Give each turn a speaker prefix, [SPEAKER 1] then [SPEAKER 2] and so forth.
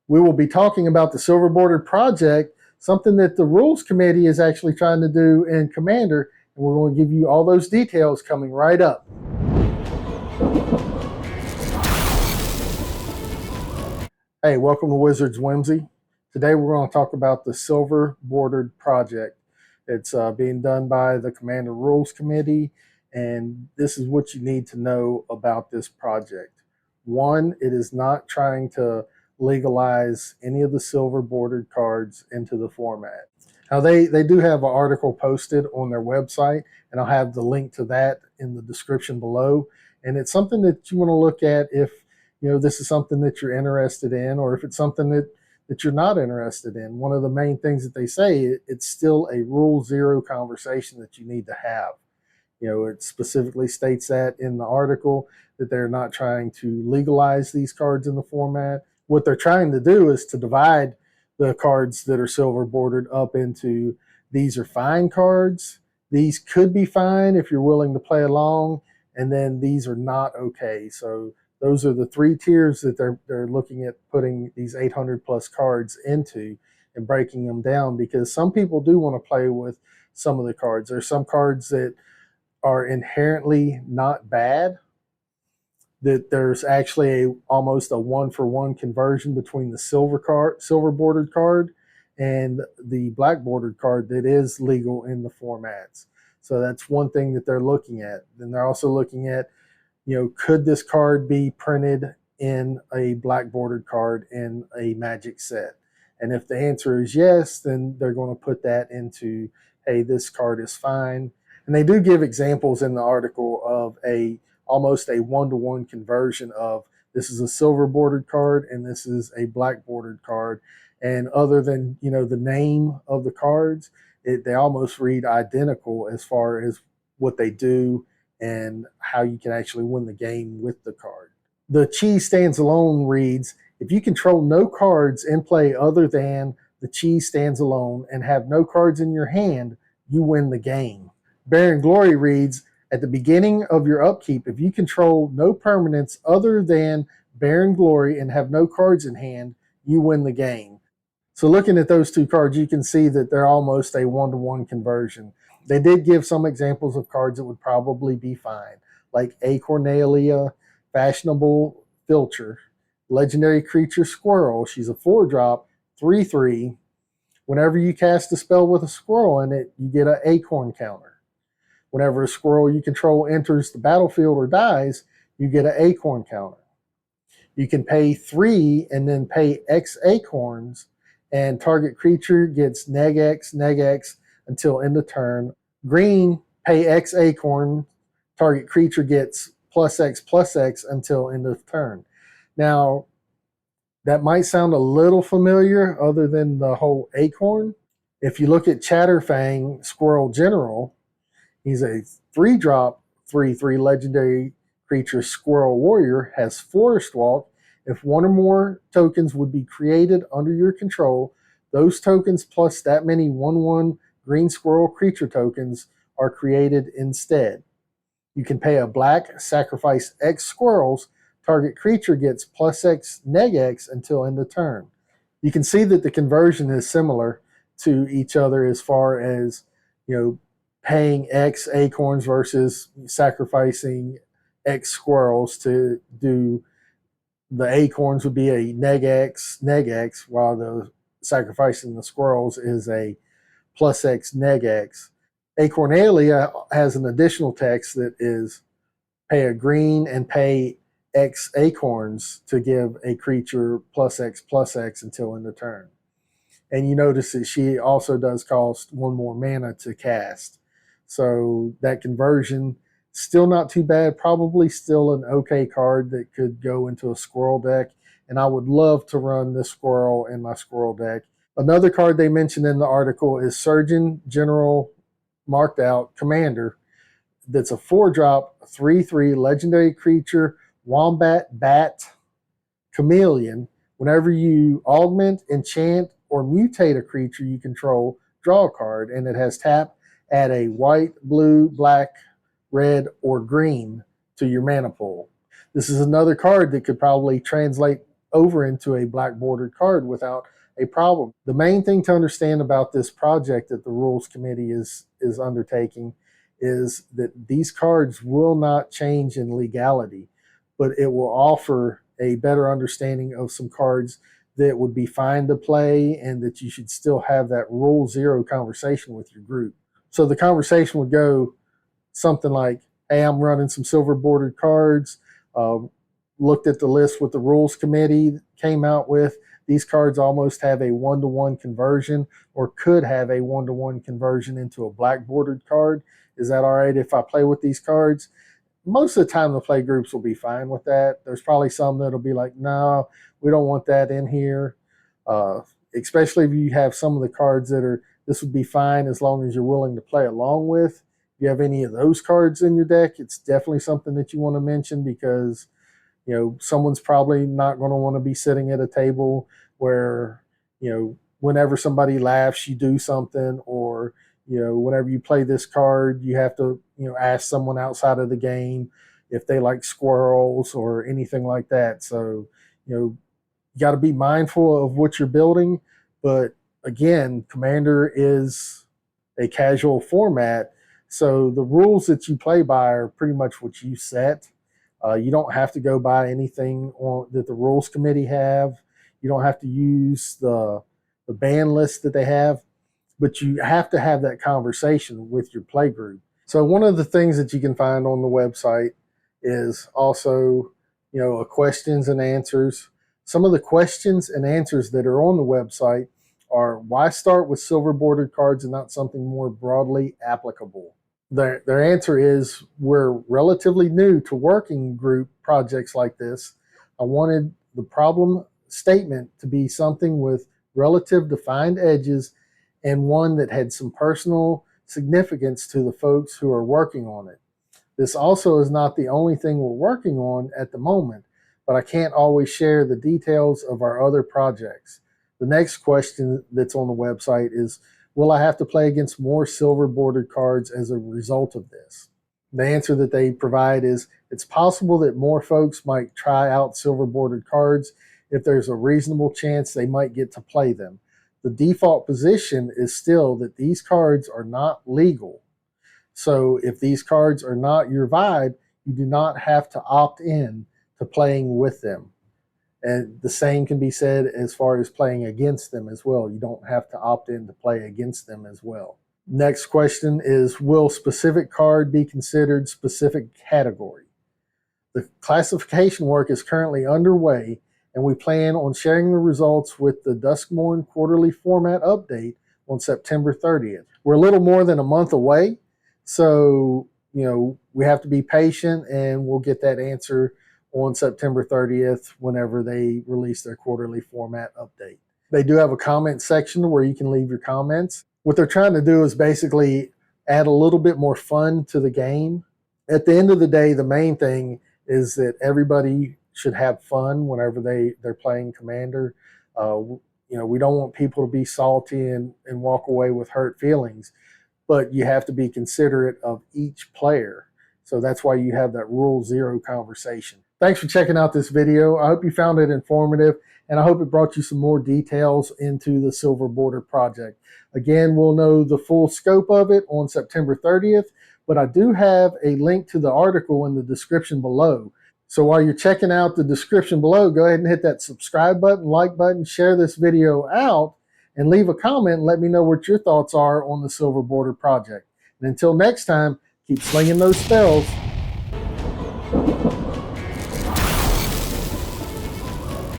[SPEAKER 1] We will be talking about the silver bordered project, something that the rules committee is actually trying to do in Commander, and we're going to give you all those details coming right up. Hey, welcome to Wizard's Whimsy. Today we're going to talk about the silver bordered project. It's being done by the Commander Rules Committee, and this is what you need to know about this project. One, it is not trying to legalize any of the silver bordered cards into the format. Now they do have an article posted on their website, and I'll have the link to that in the description below. And it's something that you want to look at if this is something that you're interested in, or if it's something that you're not interested in. One of the main things that they say, it's still a rule zero conversation that you need to have. It specifically states that in the article that they're not trying to legalize these cards in the format. What they're trying to do is to divide the cards that are silver bordered up into, these are fine cards, these could be fine if you're willing to play along, and then these are not okay. So those are the three tiers that they're looking at putting these 800 plus cards into and breaking them down, because some people do want to play with some of the cards. There's some cards that are inherently not bad, that there's actually almost a one-for-one conversion between the silver bordered card and the black bordered card that is legal in the formats. So that's one thing that they're looking at. Then they're also looking at, could this card be printed in a black bordered card in a Magic set? And if the answer is yes, then they're going to put that into, hey, this card is fine. And they do give examples in the article of almost a one-to-one conversion of, this is a silver bordered card and this is a black bordered card. And other than, the name of the cards, they almost read identical as far as what they do and how you can actually win the game with the card. The cheese stands alone reads, if you control no cards in play other than the cheese stands alone and have no cards in your hand, you win the game. Baron Glory reads, at the beginning of your upkeep, if you control no permanents other than Baron Glory and have no cards in hand, you win the game. So looking at those two cards, you can see that they're almost a one-to-one conversion. They did give some examples of cards that would probably be fine, like Acorn-stamped, Fashionable Filcher, Legendary Creature Squirrel. She's a 4-drop, 3/3. Whenever you cast a spell with a squirrel in it, you get an acorn counter. Whenever a squirrel you control enters the battlefield or dies, you get an acorn counter. You can pay 3 and then pay X acorns, and target creature gets neg X until end of turn. Green, pay X acorn, target creature gets +X until end of turn. Now, that might sound a little familiar other than the whole acorn. If you look at Chatterfang Squirrel General, he's a 3-drop, 3/3 legendary creature Squirrel Warrior, has Forest Walk. If one or more tokens would be created under your control, those tokens plus that many 1/1 green squirrel creature tokens are created instead. You can pay a black, sacrifice X squirrels, target creature gets +X neg X until end of turn. You can see that the conversion is similar to each other as far as, paying X acorns versus sacrificing X squirrels to do. The acorns would be a neg X, while the sacrificing the squirrels is a +X neg X. Acorn-stamped has an additional text that is pay a green and pay X acorns to give a creature +X until end of turn. And you notice that she also does cost 1 more mana to cast. So that conversion, still not too bad, probably still an okay card that could go into a squirrel deck. And I would love to run this squirrel in my squirrel deck. Another card they mentioned in the article is Surgeon General Marked Out Commander. That's a 4-drop, 3/3 legendary creature, Wombat Bat Chameleon. Whenever you augment, enchant, or mutate a creature you control, draw a card, and it has tap, add a white, blue, black, red, or green to your mana pool. This is another card that could probably translate over into a black bordered card without a problem. The main thing to understand about this project that the Rules Committee is undertaking is that these cards will not change in legality, but it will offer a better understanding of some cards that would be fine to play and that you should still have that rule zero conversation with your group. So the conversation would go something like, hey, I'm running some silver bordered cards, looked at the list with the Rules Committee, came out with these cards almost have a one-to-one conversion or could have a one-to-one conversion into a black bordered card. Is that all right if I play with these cards? Most of the time the play groups will be fine with that. There's probably some that'll be like, no, we don't want that in here. Especially if you have some of the cards that are, this would be fine as long as you're willing to play along with. If you have any of those cards in your deck, it's definitely something that you want to mention because, you know, someone's probably not going to want to be sitting at a table where, you know, whenever somebody laughs, you do something, or, you know, whenever you play this card, you have to, you know, ask someone outside of the game if they like squirrels or anything like that. So, you know, you got to be mindful of what you're building. But again, Commander is a casual format. So the rules that you play by are pretty much what you set. You don't have to go by anything that the Rules Committee have. You don't have to use the ban list that they have, but you have to have that conversation with your play group. So one of the things that you can find on the website is also, you know, a questions and answers. Some of the questions and answers that are on the website are, why start with silver bordered cards and not something more broadly applicable? Their answer is, we're relatively new to working group projects like this. I wanted the problem statement to be something with relative defined edges and one that had some personal significance to the folks who are working on it. This also is not the only thing we're working on at the moment, but I can't always share the details of our other projects. The next question that's on the website is, will I have to play against more silver bordered cards as a result of this? The answer that they provide is, it's possible that more folks might try out silver bordered cards if there's a reasonable chance they might get to play them. The default position is still that these cards are not legal. So if these cards are not your vibe, you do not have to opt in to playing with them. And the same can be said as far as playing against them as well. You don't have to opt in to play against them as well. Next question is, will specific card be considered specific category? The classification work is currently underway, and we plan on sharing the results with the Duskmorn quarterly format update on September 30th. We're a little more than a month away, so, you know, we have to be patient, and we'll get that answer on September 30th whenever they release their quarterly format update. They do have a comment section where you can leave your comments. What they're trying to do is basically add a little bit more fun to the game. At the end of the day, the main thing is that everybody should have fun whenever they're playing Commander. You know, we don't want people to be salty and walk away with hurt feelings, but you have to be considerate of each player. So that's why you have that rule zero conversation. Thanks for checking out this video. I hope you found it informative, and I hope it brought you some more details into the Silver Border project. Again, we'll know the full scope of it on September 30th, but I do have a link to the article in the description below. So while you're checking out the description below, go ahead and hit that subscribe button, like button, share this video out, and leave a comment and let me know what your thoughts are on the Silver Border project. And until next time, keep slinging those spells.